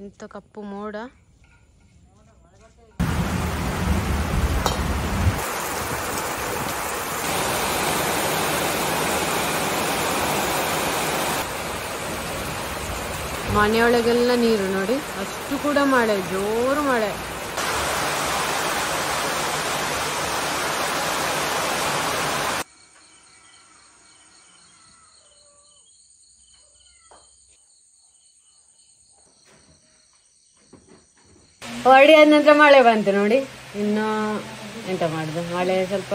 ಇಂಥ ಕಪ್ಪು ಮೋಡ. ಮನೆಯೊಳಗೆಲ್ಲ ನೀರು ನೋಡಿ, ಅಷ್ಟು ಕೂಡ ಮಳೆ, ಜೋರು ಮಳೆ. ಹೊರಡಿ ಆದ ನಂತರ ಮಳೆ ಬಂತು ನೋಡಿ. ಇನ್ನು ಎಂತ ಮಾಡುದು, ಮಳೆ ಸ್ವಲ್ಪ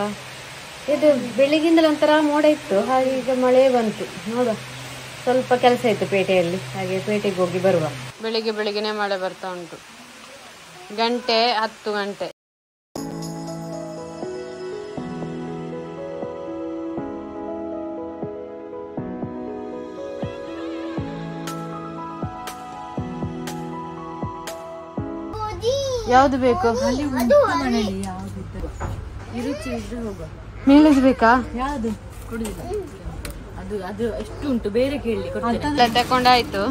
ಇದು ಬೆಳಿಗ್ಗಿಂದಲೇ ಒಂಥರ ಮೋಡ ಇತ್ತು, ಹಾಗೆ ಈಗ ಮಳೆ ಬಂತು. ನೋಡುವ, ಸ್ವಲ್ಪ ಕೆಲಸ ಇತ್ತು ಪೇಟೆಯಲ್ಲಿ, ಹಾಗೆ ಪೇಟೆಗೆ ಹೋಗಿ ಬರುವ. ಬೆಳಿಗ್ಗೆನೆ ಮಳೆ ಬರ್ತಾ ಉಂಟು. 10 ಗಂಟೆ. ಯಾವ್ದು ಬೇಕು? ಮೇಲದು ಬೇಕಾ? ಯಾವ್ದು ಕೊಡುದಿಲ್ಲ, ಅದು ಅದು ಎಷ್ಟು ಉಂಟು ಬೇರೆ ಕೇಳಿ ತಕೊಂಡಾಯ್ತು.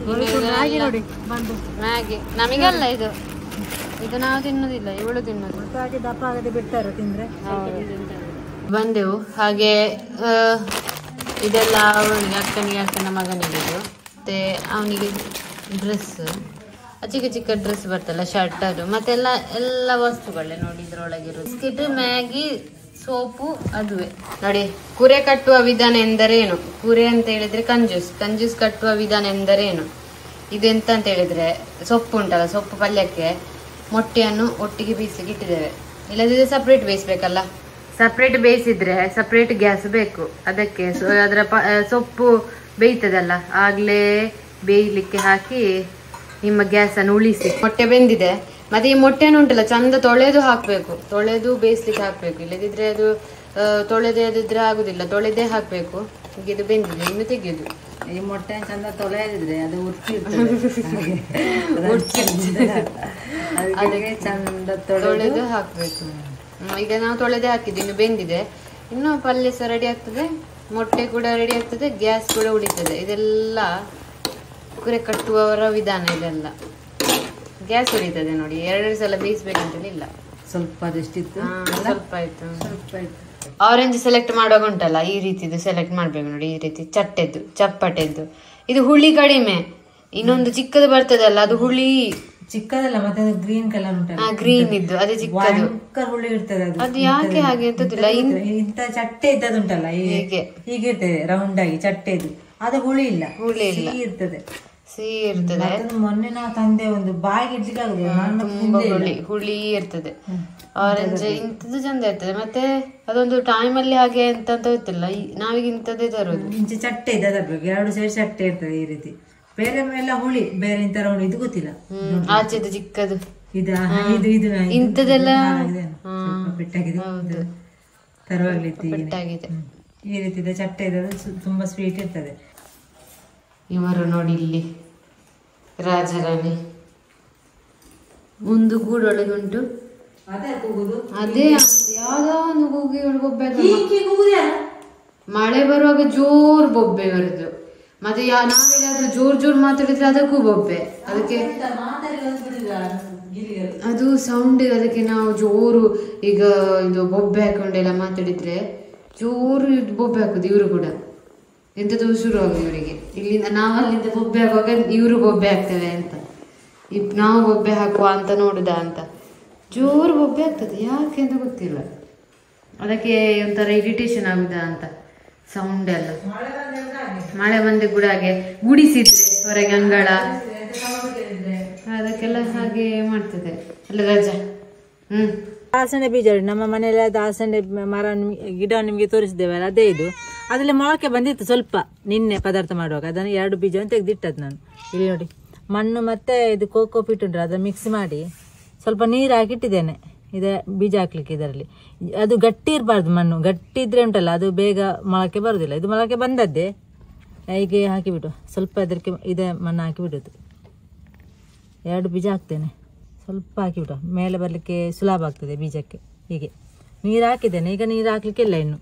ನೋಡಿ ಮ್ಯಾಗಿ ನಮಗಲ್ಲ, ಇದು ನಾವು ತಿನ್ನುದಿಲ್ಲ, ಇವಳು ತಿನ್ನೋದು. ಹಾಗೆ ದಪ್ಪ ಆಗದೆ ಬಿಡ್ತಾರ ತಿಂದ್ರೆ. ಬಂದೆವು. ಹಾಗೆ ಇದೆಲ್ಲ ಅವನಿಗೆ, ಅಕ್ಕನ ಮಗನಿಗೆ, ಮತ್ತೆ ಅವನಿಗೆ ಡ್ರೆಸ್, ಚಿಕ್ಕ ಚಿಕ್ಕ ಡ್ರೆಸ್ ಬರ್ತಲ್ಲ, ಶರ್ಟ್, ಅದು ಮತ್ತೆಲ್ಲ ಎಲ್ಲ ವಸ್ತುಗಳೇ ನೋಡಿ ಇದ್ರೊಳಗಿರೋ. ಬಿಸ್ಕೆಟ್, ಮ್ಯಾಗಿ, ಸೋಪು, ಅದುವೇ ನೋಡಿ. ಕುರೆ ಕಟ್ಟುವ ವಿಧಾನ ಎಂದರೇನು? ಕುರೆ ಅಂತ ಹೇಳಿದ್ರೆ ಕಂಜೂಸ್ ಕಟ್ಟುವ ವಿಧಾನ ಎಂದರೇನು? ಇದೆಂತ ಅಂತ ಹೇಳಿದ್ರೆ, ಸೊಪ್ಪು ಉಂಟಲ್ಲ, ಸೊಪ್ಪು ಪಲ್ಯಕ್ಕೆ ಮೊಟ್ಟೆಯನ್ನು ಒಟ್ಟಿಗೆ ಬೇಯಿಸ್ಲಿಕ್ಕೆ ಇಟ್ಟಿದ್ದೇವೆ. ಇಲ್ಲದಿದ್ರೆ ಸಪ್ರೇಟ್ ಬೇಯಿಸ್ಬೇಕಲ್ಲ. ಸಪ್ರೇಟ್ ಬೇಯಿಸಿದ್ರೆ ಸಪ್ರೇಟ್ ಗ್ಯಾಸ್ ಬೇಕು ಅದಕ್ಕೆ. ಅದರ ಸೊಪ್ಪು ಬೇಯ್ತದಲ್ಲ, ಆಗ್ಲೇ ಬೇಯಲಿಕ್ಕೆ ಹಾಕಿ ನಿಮ್ಮ ಗ್ಯಾಸ್ ಅನ್ನು ಉಳಿಸಿ. ಮೊಟ್ಟೆ ಬೆಂದಿದೆ, ಮತ್ತೆ ಈ ಮೊಟ್ಟೆಯನ್ನು ಉಂಟಲ್ಲ ಚಂದ ತೊಳೆದು ಹಾಕ್ಬೇಕು, ತೊಳೆದು ಬೇಯಿಸ್ಲಿಕ್ಕೆ ಹಾಕ್ಬೇಕು. ಇಲ್ಲದಿದ್ರೆ ಅದು ತೊಳೆದಿದ್ರೆ ಆಗುದಿಲ್ಲ, ತೊಳೆದೇ ಹಾಕ್ಬೇಕು. ಈಗ ಇದು ಬೆಂದಿದೆ, ಇನ್ನು ತೆಗೆಯುದು. ಈ ಮೊಟ್ಟೆ ಚಂದ ತೊಳೆದಿದ್ರೆ ಅದು ಅದಕ್ಕೆ ಚಂದ ತೊಳೆದು ಹಾಕ್ಬೇಕು. ಈಗ ನಾವು ತೊಳೆದೇ ಹಾಕಿದ್ವಿ, ಇನ್ನು ಬೆಂದಿದೆ. ಇನ್ನು ಪಲ್ಯ ಸಹ ರೆಡಿ ಆಗ್ತದೆ, ಮೊಟ್ಟೆ ಕೂಡ ರೆಡಿ ಆಗ್ತದೆ, ಗ್ಯಾಸ್ ಕೂಡ ಉಳಿತದೆ. ಇದೆಲ್ಲ ಕುರೆ ಕಟ್ಟುವವರ ವಿಧಾನ. ಇದೆಲ್ಲ ಗ್ಯಾಸ್ ಉಳಿತದೆ ನೋಡಿ. 2 ಸಲ ಬೇಯಿಸ್ಬೇಕಂತೇಳಿ ಇಲ್ಲ, ಸ್ವಲ್ಪ ಅದಷ್ಟಿತ್ತು, ಸ್ವಲ್ಪ ಆಯ್ತು. ಆರೆಂಜ್ ಸೆಲೆಕ್ಟ್ ಮಾಡುವಾಗ ಉಂಟಲ್ಲ, ಈ ರೀತಿದು ಸೆಲೆಕ್ಟ್ ಮಾಡ್ಬೇಕು ನೋಡಿ. ಈ ರೀತಿ ಚಪ್ಪಟೆದ್ದು. ಇದು ಹುಳಿ ಕಡಿಮೆ. ಇನ್ನೊಂದು ಚಿಕ್ಕದು ಬರ್ತದಲ್ಲ, ಅದು ಹುಳಿ ಚಿಕ್ಕದಲ್ಲ, ಮತ್ತೆ ಗ್ರೀನ್ ಕಲರ್ ಉಂಟಲ್ಲ, ಗ್ರೀನ್ ಇದ್ದು ಅದು ಚಿಕ್ಕದು, ಹುಳಿ ಇರ್ತದೆ. ಅದು ಯಾಕೆ ಹಾಗೆ ಅಂತದಿಲ್ಲ. ಇಂತ ಚಟ್ಟೆ ಇದ್ದದುಂಟಲ್ಲ, ಹೀಗಿರ್ತದೆ ರೌಂಡ್ ಆಗಿ ಚಟ್ಟೆದು, ಅದು ಹುಳಿ ಇಲ್ಲ ಇರ್ತದೆ. ಸಿಹಿ ಇರ್ತದೆ. ಮೊನ್ನೆ ನಾವು ತಂದೆ ಒಂದು ಬಾಯಿಗೆ ಇಡ್ಲಿಕ್ಕೆ ಆಗುದು, ಹುಳಿ ಇರ್ತದೆ. ಆರೆಂಜ್ ಇಂಥದ್ದು ಚಂದ ಇರ್ತದೆ. ಮತ್ತೆ ಅದೊಂದು ಟೈಮ್ ಅಲ್ಲಿ ಹಾಗೆ ಎಂತ ಗೊತ್ತಿಲ್ಲ, ನಾವೀಗ ಇಂಥದ್ದೇ ತರೋದು. ಇಂಚೆ ಚಟ್ಟೆ ಇದೆ ತರ್ಬೇಕು, 2 ಸೈಡ್ ಚಟ್ಟೆ ಇರ್ತದೆ ಈ ರೀತಿ. ಬೇರೆ ಎಲ್ಲ ಹುಳಿ, ಬೇರೆ ಇಂತರ ಹುಳಿ, ಇದು ಗೊತ್ತಿಲ್ಲ. ಆಚೆದು ಚಿಕ್ಕದು ಇದು ಇಂಥದೆಲ್ಲ ಪೆಟ್ಟಾಗಿದೆ, ಪೆಟ್ಟಾಗಿದೆ. ಈ ರೀತಿ ಚಟ್ಟೆ ಇದೆ, ತುಂಬಾ ಸ್ವೀಟ್ ಇರ್ತದೆ. ಇವರು ನೋಡಿ ಇಲ್ಲಿ ರಾಜರಾಣಿ ಒಂದು ಗೂಡೊಳಗೆ ಉಂಟು. ಅದೇ ಯಾವ್ದೋ ಒಂದು ಕೂಗಿ ಬೊಬ್ಬೆ, ಮಳೆ ಬರುವಾಗ ಜೋರ್ ಬೊಬ್ಬೆ ಬರುದು. ಮತ್ತೆ ನಾವೇನಾದ್ರೂ ಜೋರ್ ಮಾತಾಡಿದ್ರೆ ಅದಕ್ಕೂ ಬೊಬ್ಬೆ. ಅದಕ್ಕೆ ಅದು ಸೌಂಡ್, ಅದಕ್ಕೆ ನಾವು ಜೋರು ಈಗ ಇದು ಬೊಬ್ಬೆ ಹಾಕೊಂಡೆಲ್ಲ ಮಾತಾಡಿದ್ರೆ ಜೋರು ಬೊಬ್ಬೆ ಹಾಕುದು. ಇವರು ಕೂಡ ಎಂತದ್ದು ಶುರು ಆಗುದು ಇವರಿಗೆ. ಇಲ್ಲಿಂದ ನಾವು ಅಲ್ಲಿಂದ ಬೊಬ್ಬೆ ಹಾಕುವಾಗ ಇವರು ಬೊಬ್ಬೆ ಹಾಕ್ತೇವೆ ಅಂತ, ನಾವು ಬೊಬ್ಬೆ ಹಾಕುವ ಅಂತ ನೋಡುದ ಅಂತ ಜೋರು ಬೊಬ್ಬೆ ಆಗ್ತದೆ. ಯಾಕೆ ಅಂತ ಗೊತ್ತಿಲ್ಲ. ಅದಕ್ಕೆ ಒಂಥರ ಇರಿಟೇಷನ್ ಆಗುದ ಅಂತ ಸೌಂಡ್ ಎಲ್ಲ. ಮಳೆ ಬಂದ ಕೂಡ ಹಾಗೆ ಗುಡಿಸಿದ್ರೆ ಹೊರಗೆ ಅಂಗಳ, ಅದಕ್ಕೆಲ್ಲ ಹಾಗೆ ಮಾಡ್ತದೆ ಅಲ್ಲ ರಜಾ. ದಾಸಣೆ ಬೀಜ ನಮ್ಮ ಮನೆಯಲ್ಲಿ ದಾಸಣೆ ಮರ ಗಿಡ ನಿಮಗೆ ತೋರಿಸಿದ್ದೇವಲ್ಲ, ಅದೇ ಇದು. ಅದರಲ್ಲಿ ಮೊಳಕೆ ಬಂದಿತ್ತು ಸ್ವಲ್ಪ ನಿನ್ನೆ ಪದಾರ್ಥ ಮಾಡುವಾಗ. ಅದನ್ನು 2 ಬೀಜವನ್ನು ತೆಗೆದಿಟ್ಟದ್ದು ನಾನು. ಇಲ್ಲಿ ನೋಡಿ, ಮಣ್ಣು ಮತ್ತೆ ಇದು ಕೋಕೋ ಪೀಟ್ ಉಂಟು, ಅದನ್ನು ಮಿಕ್ಸ್ ಮಾಡಿ ಸ್ವಲ್ಪ ನೀರು ಹಾಕಿಟ್ಟಿದ್ದೇನೆ ಇದೆ ಬೀಜ ಹಾಕ್ಲಿಕ್ಕೆ. ಇದರಲ್ಲಿ ಅದು ಗಟ್ಟಿ ಇರಬಾರ್ದು, ಮಣ್ಣು ಗಟ್ಟಿ ಇದ್ರೆ ಉಂಟಲ್ಲ ಅದು ಬೇಗ ಮೊಳಕೆ ಬರುದಿಲ್ಲ. ಇದು ಮೊಳಕೆ ಬಂದದ್ದೇ, ಹೀಗೆ ಹಾಕಿಬಿಟ್ಟು ಸ್ವಲ್ಪ ಅದಕ್ಕೆ ಇದೆ ಮಣ್ಣು ಹಾಕಿಬಿಡೋದು. 2 ಬೀಜ ಹಾಕ್ತೇನೆ, ಸ್ವಲ್ಪ ಹಾಕಿಬಿಟ್ಟು ಮೇಲೆ ಬರಲಿಕ್ಕೆ ಸುಲಭ ಆಗ್ತದೆ ಬೀಜಕ್ಕೆ. ಹೀಗೆ ನೀರು ಹಾಕಿದ್ದೇನೆ, ಈಗ ನೀರು ಹಾಕ್ಲಿಕ್ಕೆ ಇಲ್ಲ, ಇನ್ನು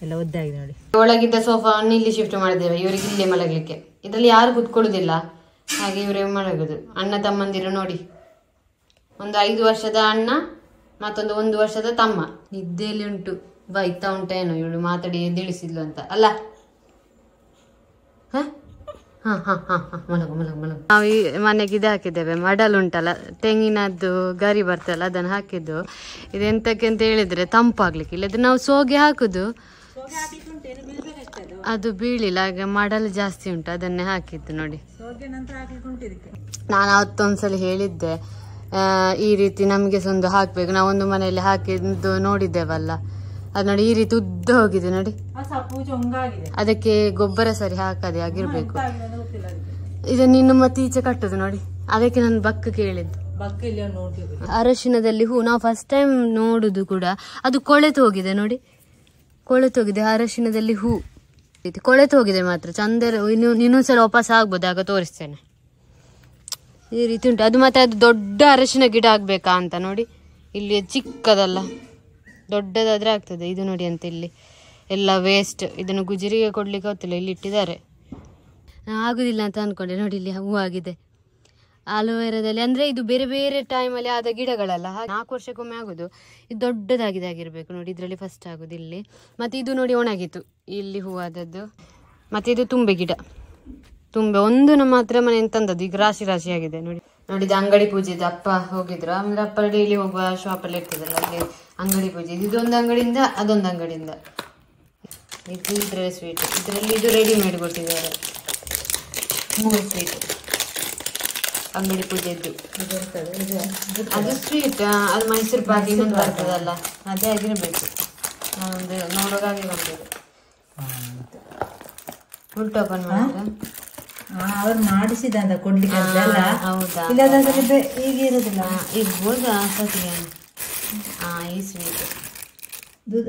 ಎಲ್ಲ ಒದ್ದಾಗಿದೆ ನೋಡಿ. ಒಳಗಿದ್ದ ಸೋಫಾವನ್ನು ಇಲ್ಲಿ ಶಿಫ್ಟ್ ಮಾಡಿದ್ದೇವೆ, ಇವರಿಗೆ ಇಲ್ಲೇ ಮಲಗಲಿಕ್ಕೆ. ಇದರಲ್ಲಿ ಯಾರು ಕುತ್ಕೊಳ್ಳುದಿಲ್ಲ, ಹಾಗೆ ಇವರೇ ಮಲಗುದು. ಅಣ್ಣ ತಮ್ಮಂದಿರು ನೋಡಿ, ಒಂದು 5 ವರ್ಷದ ಅಣ್ಣ ಮತ್ತೊಂದು 1 ವರ್ಷದ ತಮ್ಮ ನಿದ್ದೆಯಲ್ಲಿ ಉಂಟು. ಬೈತಾ ಉಂಟೇನೋ ಇವಳು ಮಾತಾಡಿ ಎದ್ದೇಳಿಸಿದ್ಲು ಅಂತ ಅಲ್ಲ. ಮಲಗು ಮಲಗು ಮಲಗು. ನಾವು ಈ ಮನೆಗೆ ಇದು ಹಾಕಿದ್ದೇವೆ, ಮಡಲ್ ಉಂಟಲ್ಲ, ತೆಂಗಿನದ್ದು ಗರಿ ಬರ್ತಲ್ಲ, ಅದನ್ನು ಹಾಕಿದ್ದು. ಇದೆಂತಕ್ಕೆ ಅಂತ ಹೇಳಿದ್ರೆ ತಂಪಾಗ್ಲಿಕ್ಕೆ. ಇಲ್ಲದ್ರೆ ನಾವು ಸೋಗೆ ಹಾಕುದು, ಅದು ಬೀಳಿಲ್ಲ. ಹಾಗೆ ಮಡಲ್ ಜಾಸ್ತಿ ಉಂಟು, ಅದನ್ನೇ ಹಾಕಿದ್ದು ನೋಡಿ. ನಾನು ಅವತ್ತೊಂದ್ಸಲ ಹೇಳಿದ್ದೆ ಈ ರೀತಿ ನಮಗೆ ಒಂದು ಹಾಕ್ಬೇಕು. ನಾವೊಂದು ಮನೆಯಲ್ಲಿ ಹಾಕಿದ್ದು ನೋಡಿದ್ದೇವಲ್ಲ, ಅದು ನೋಡಿ ಈ ರೀತಿ ಉದ್ದ ಹೋಗಿದೆ ನೋಡಿ. ಅದಕ್ಕೆ ಗೊಬ್ಬರ ಸರಿ ಹಾಕದೆ ಆಗಿರ್ಬೇಕು. ಇದನ್ನ ಇನ್ನು ಮತ್ತೆ ಈಚೆ ಕಟ್ಟುದು ನೋಡಿ. ಅದಕ್ಕೆ ನಾನು ಬಕ್ಕ ಕೇಳಿದ್ದು. ಅರಶಿನದಲ್ಲಿ ಹೂ ನಾವು ಫಸ್ಟ್ ಟೈಮ್ ನೋಡುದು ಕೂಡ, ಅದು ಕೊಳೆತು ಹೋಗಿದೆ ನೋಡಿ, ಕೊಳೆತು ಹೋಗಿದೆ. ಅರಶಿನದಲ್ಲಿ ಹೂ ಕೊಳೆತು ಹೋಗಿದೆ ಮಾತ್ರ. ಚಂದ ಇನ್ನೊಂದ್ಸಲ ವಾಪಸ್ ಆಗ್ಬೋದು, ಆಗ ತೋರಿಸ್ತೇನೆ. ಈ ರೀತಿ ಉಂಟು ಅದು. ಮತ್ತೆ ಅದು ದೊಡ್ಡ ಅರಶಿನ ಗಿಡ ಆಗ್ಬೇಕಾ ಅಂತ ನೋಡಿ, ಇಲ್ಲಿ ಚಿಕ್ಕದಲ್ಲ, ದೊಡ್ಡದಾದ್ರೆ ಆಗ್ತದೆ. ಇದು ನೋಡಿ ಅಂತ ಇಲ್ಲಿ ಎಲ್ಲ ವೇಸ್ಟ್, ಇದನ್ನು ಗುಜರಿಗೆ ಕೊಡ್ಲಿಕ್ಕೆ ಗೊತ್ತಿಲ್ಲ, ಇಲ್ಲಿ ಇಟ್ಟಿದ್ದಾರೆ. ಆಗುದಿಲ್ಲ ಅಂತ ಅನ್ಕೊಂಡೆ ನೋಡಿ, ಇಲ್ಲಿ ಹೂ ಆಗಿದೆ. ಆಲೋವೆರಾದಲ್ಲಿ ಅಂದ್ರೆ ಇದು ಬೇರೆ ಬೇರೆ ಟೈಮಲ್ಲಿ ಆದ ಗಿಡಗಳಲ್ಲ, 4 ವರ್ಷಕ್ಕೊಮ್ಮೆ ಆಗುದು. ಇದು ದೊಡ್ಡದಾಗಿದೆ ಆಗಿರ್ಬೇಕು ನೋಡಿ. ಇದರಲ್ಲಿ ಫಸ್ಟ್ ಆಗುದು ಇಲ್ಲಿ. ಮತ್ತೆ ಇದು ನೋಡಿ ಒಣಗಿತು, ಇಲ್ಲಿ ಹೂ ಆದದ್ದು. ಮತ್ತೆ ಇದು ತುಂಬೆ ಗಿಡ, ತುಂಬೆ ಒಂದು ನಮ್ಮ ಹತ್ರ ಮನೆ ತಂದದ್ದು, ಈಗ ರಾಶಿ ರಾಶಿ ಆಗಿದೆ ನೋಡಿ. ನೋಡಿದ ಅಂಗಡಿ ಪೂಜೆದು ಅಪ್ಪ ಹೋಗಿದ್ರು. ಆಮೇಲೆ ಅಪ್ಪ ಡೈಲಿ ಹೋಗುವ ಶಾಪಲ್ಲಿ ಇರ್ತದಲ್ಲ, ಅಲ್ಲಿ ಅಂಗಡಿ ಪೂಜೆ. ಇದೊಂದು ಅಂಗಡಿಯಿಂದ ಅದೊಂದು ಅಂಗಡಿಯಿಂದ. ಇದು ಇದ್ರೆ ಸ್ವೀಟ್, ಇದರಲ್ಲಿ ಇದು ರೆಡಿಮೇಡ್ ಕೊಟ್ಟಿದ್ದಾರೆ 3 ಸ್ವೀಟ್. ಅಂಗಡಿ ಪೂಜೆದ್ದು ಅದು ಸ್ವೀಟ್, ಅದು ಮೈಸೂರು ಪಾಕ್ ಇನ್ನೊಂದು ಬರ್ತದಲ್ಲ, ಅದೇ ಆಗಿರ್ಬೇಕು. ನಾನೊಂದು ನೋಡೋದಾಗಿ ಬಂದಿದೆ. ಉಲ್ಟು ಓಪನ್ ಮಾಡಿದ್ರೆ ಅವ್ರು ಮಾಡಿಸಿದ ಅಂತ ಕೊಡ್ಲಿಕ್ಕೆ. ಹೌದಾ, ಈಗ ಇರೋದಿಲ್ಲ, ಇರ್ಬೋದಾ ಸತಿ. ಈ ಸ್ವೀಟ್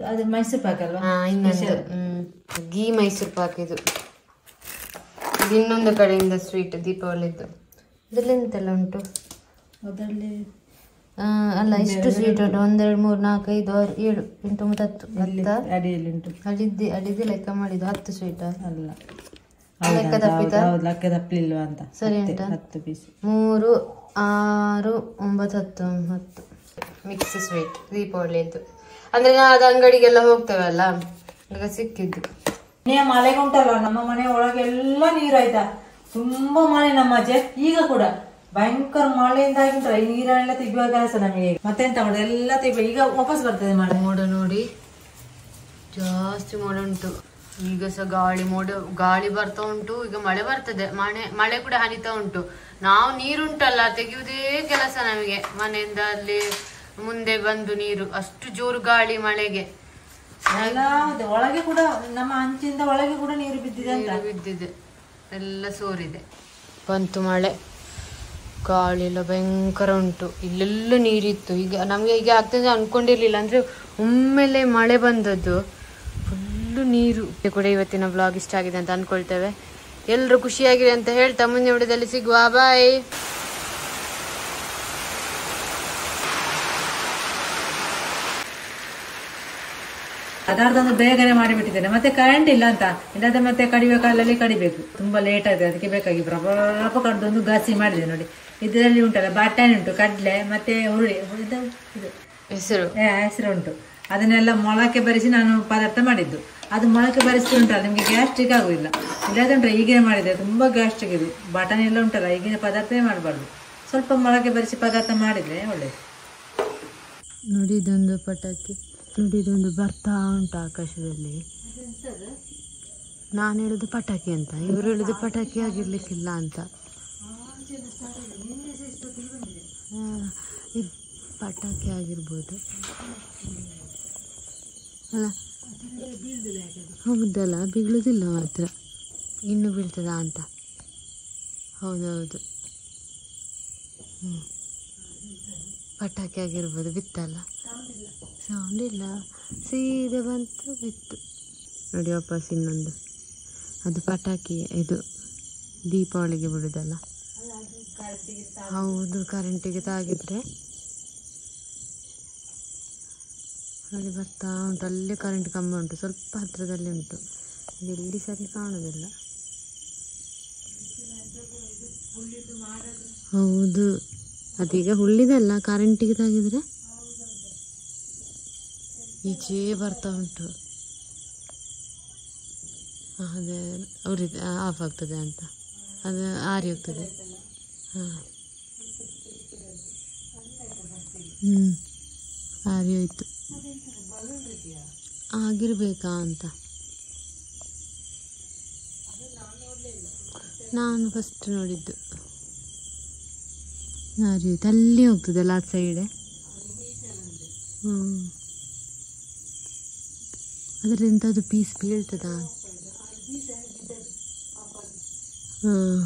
ಅದು ಮೈಸೂರು ಪಾಕ್ ಅಲ್ವಾ? ಇನ್ನೊಂದು ಗೀ ಮೈಸೂರು ಪಾಕ್. ಇದು ಇನ್ನೊಂದು ಕಡೆಯಿಂದ ಸ್ವೀಟ್ ದೀಪಾವಳಿದ್ದು. ಇದ್ರಲ್ಲಿ ಎಂತೆಲ್ಲ ಉಂಟು ಅದರಲ್ಲಿ? ಅಲ್ಲ, ಇಷ್ಟು ಸ್ವೀಟ್ ಉಂಟು. 1 2 3 4 5 6 7 8 9 10 ಅಡಿಯಲ್ಲಿ ಉಂಟು. ಅಡಿದ್ದು ಲೆಕ್ಕ ಮಾಡಿದ್ದು 10 ಸ್ವೀಟ್ ಅಲ್ಲ, ಲೆಕ್ಕ ತಪ್ಪಲಿಲ್ವಾ ಅಂತ. ಸರಿ ಉಂಟಾ? 10 ಪೀಸ್. 3 6 9 10 mix sweet ದೀಪಾವಳಿದ್ದು. ಅಂದ್ರೆ ನಾವು ಅದು ಅಂಗಡಿಗೆಲ್ಲ ಹೋಗ್ತೇವಲ್ಲ, ಈಗ ಸಿಕ್ಕಿದ್ದು. ಮಳೆಗೆ ಉಂಟಲ್ಲ, ನಮ್ಮ ಮನೆ ಒಳಗೆಲ್ಲ ನೀರಾಯ್ತಾ, ತುಂಬಾ ಮಳೆ ನಮ್ಮಜ್ಜೆ. ಈಗ ಕೂಡ ಭಯಂಕರ ಮಳೆಯಿಂದಾಗಿ ನೀರೆಲ್ಲ ತೆಗೆಯುವ ಕೆಲಸ ನಮಗೆ. ಮತ್ತೆಂತ ಮಾಡೋದು, ಎಲ್ಲ ತೆಗೆಯುವ. ಈಗ ವಾಪಸ್ ಬರ್ತದೆ ಮಳೆ. ಮೋಡ ನೋಡಿ, ಜಾಸ್ತಿ ಮೋಡ ಉಂಟು. ಈಗ ಸಹ ಗಾಳಿ ಬರ್ತಾ ಉಂಟು. ಈಗ ಮಳೆ ಬರ್ತದೆ, ಮಳೆ ಕೂಡ ಹನಿತಾ ಉಂಟು. ನಾವು ನೀರುಂಟಲ್ಲ ತೆಗೆಯುವುದೇ ಕೆಲಸ ನಮಗೆ. ಮನೆಯಿಂದ ಅಲ್ಲಿ ಮುಂದೆ ಬಂದು ನೀರು, ಅಷ್ಟು ಜೋರು ಗಾಳಿ ಮಳೆಗೆ. ಒಳಗೆ ಕೂಡ ನಮ್ಮ ಅಂಚಿಂದ ಒಳಗೆ ಕೂಡ ನೀರು ಬಿದ್ದಿದೆ, ಎಲ್ಲ ಸೋರಿದೆ. ಬಂತು ಮಳೆ, ಗಾಳಿ ಎಲ್ಲ ಭಯಂಕರ ಉಂಟು. ಇಲ್ಲೆಲ್ಲ ನೀರಿತ್ತು. ಈಗ ನಮ್ಗೆ ಈಗ ಆಗ್ತದೆ ಅನ್ಕೊಂಡಿರ್ಲಿಲ್ಲ. ಅಂದ್ರೆ ಒಮ್ಮೆಲೆ ಮಳೆ ಬಂದದ್ದು, ಫುಲ್ಲು ನೀರು ಕೂಡ. ಇವತ್ತಿನ ಬ್ಲಾಗ್ ಇಷ್ಟ ಆಗಿದೆ ಅಂತ ಅನ್ಕೊಳ್ತೇವೆ. ಎಲ್ಲರೂ ಖುಷಿಯಾಗಿದೆ ಅಂತ ಹೇಳ್ತಾ ಮುಂದಿನ ವಿಡಿಯೋದಲ್ಲಿ ಸಿಗುವ. ಬಾಯ್. ಪದಾರ್ಥ ಬೇಗನೆ ಮಾಡಿಬಿಟ್ಟಿದ್ದೇನೆ. ಮತ್ತೆ ಕರೆಂಟ್ ಇಲ್ಲ ಅಂತ, ಇಲ್ಲದ ಮತ್ತೆ ಕಡಿಯುವ ಕಾಲಲ್ಲಿ ಕಡಿಬೇಕು. ತುಂಬಾ ಲೇಟ್ ಆಗಿದೆ, ಅದಕ್ಕೆ ಬೇಕಾಗಿ ಪ್ರಪ ಕಡ್ದೊಂದು ಗಾಸಿ ಮಾಡಿದೆ ನೋಡಿ. ಇದರಲ್ಲಿ ಉಂಟಲ್ಲ ಬಟಾಣಿ ಉಂಟು, ಕಡ್ಲೆ, ಮತ್ತೆ ಹುರುಳಿ, ಇದು ಹೆಸರು ಉಂಟು. ಅದನ್ನೆಲ್ಲ ಮೊಳಕೆ ಬರಿಸಿ ನಾನು ಪದಾರ್ಥ ಮಾಡಿದ್ದು. ಅದು ಮೊಳಕೆ ಬರಿಸಿ ಉಂಟಲ್ಲ, ನಿಮ್ಗೆ ಗ್ಯಾಸ್ಟ್ರಿಕ್ ಆಗುದಿಲ್ಲ. ಇಲ್ಲದಂಟ್ರೆ ಈಗೇನೆ ಮಾಡಿದೆ, ತುಂಬಾ ಗ್ಯಾಸ್ಟ್ರಿಕ್ ಇದು. ಬಟಾಣಿ ಎಲ್ಲ ಉಂಟಲ್ಲ, ಈಗಿನ ಪದಾರ್ಥವೇ ಮಾಡಬಾರ್ದು. ಸ್ವಲ್ಪ ಮೊಳಕೆ ಬರಿಸಿ ಪದಾರ್ಥ ಮಾಡಿದ್ರೆ ಒಳ್ಳೇದು. ನೋಡಿ ಇದೊಂದು ಪಟಾಕಿ ನೋಡಿ, ಇದೊಂದು ಬರ್ತಾ ಉಂಟು ಆಕಾಶದಲ್ಲಿ. ನಾನು ಹೇಳುದು ಪಟಾಕಿ ಅಂತ, ಇವರು ಹೇಳುದು ಪಟಾಕಿ ಆಗಿರ್ಲಿಕ್ಕಿಲ್ಲ ಅಂತ. ಇದು ಪಟಾಕಿ ಆಗಿರ್ಬೋದು ಅಲ್ಲ? ಹೌದಲ್ಲ, ಬೀಳುದಿಲ್ಲ ಮಾತ್ರ. ಇನ್ನು ಬೀಳ್ತದ ಅಂತ. ಹೌದೌದು, ಪಟಾಕಿ ಆಗಿರ್ಬೋದು. ಬಿತ್ತಲ್ಲ, ಸೌಂಡ್ ಇಲ್ಲ, ಸೀದಾ ಬಂತು ಬಿತ್ತು ನೋಡಿ. ವಾಪಸ್ ಇನ್ನೊಂದು, ಅದು ಪಟಾಕಿ. ಇದು ದೀಪಾವಳಿಗೆ ಬಿಡುದಲ್ಲ? ಹೌದು, ಕರೆಂಟಿಗೆ ತಾಗಿದ್ರೆ ನೋಡಿ ಬರ್ತಾ ಉಂಟು. ಅಲ್ಲೇ ಕರೆಂಟ್ ಕಂಬ ಉಂಟು, ಸ್ವಲ್ಪ ಹತ್ರದಲ್ಲಿ ಉಂಟು. ಎಲ್ಲಿ ಸರಿ ಕಾಣೋದಿಲ್ಲ. ಹೌದು, ಅದೀಗ ಹುಳ್ಳಿದಲ್ಲ, ಕರೆಂಟಿಗೆ ತಾಗಿದ್ರೆ ಈಚೆ ಬರ್ತಾ ಉಂಟು. ಅದೇ ಅವ್ರಿಗೆ ಆಫ್ ಆಗ್ತದೆ ಅಂತ, ಅದು ಆರಿ ಹೋಗ್ತದೆ. ಹಾಂ, ಆರಿ ಹೋಯ್ತು. ಆಗಿರ್ಬೇಕಾ ಅಂತ ನಾನು ಫಸ್ಟ್ ನೋಡಿದ್ದು. ಆರಿ ಹೋಯ್ತು, ಅಲ್ಲಿ ಹೋಗ್ತದಲ್ಲ ಆ ಸೈಡ್. ಅದರ ಎಂಥದ್ದು ಪೀಸ್ ಬೀಳ್ತದಾ? ಹಾಂ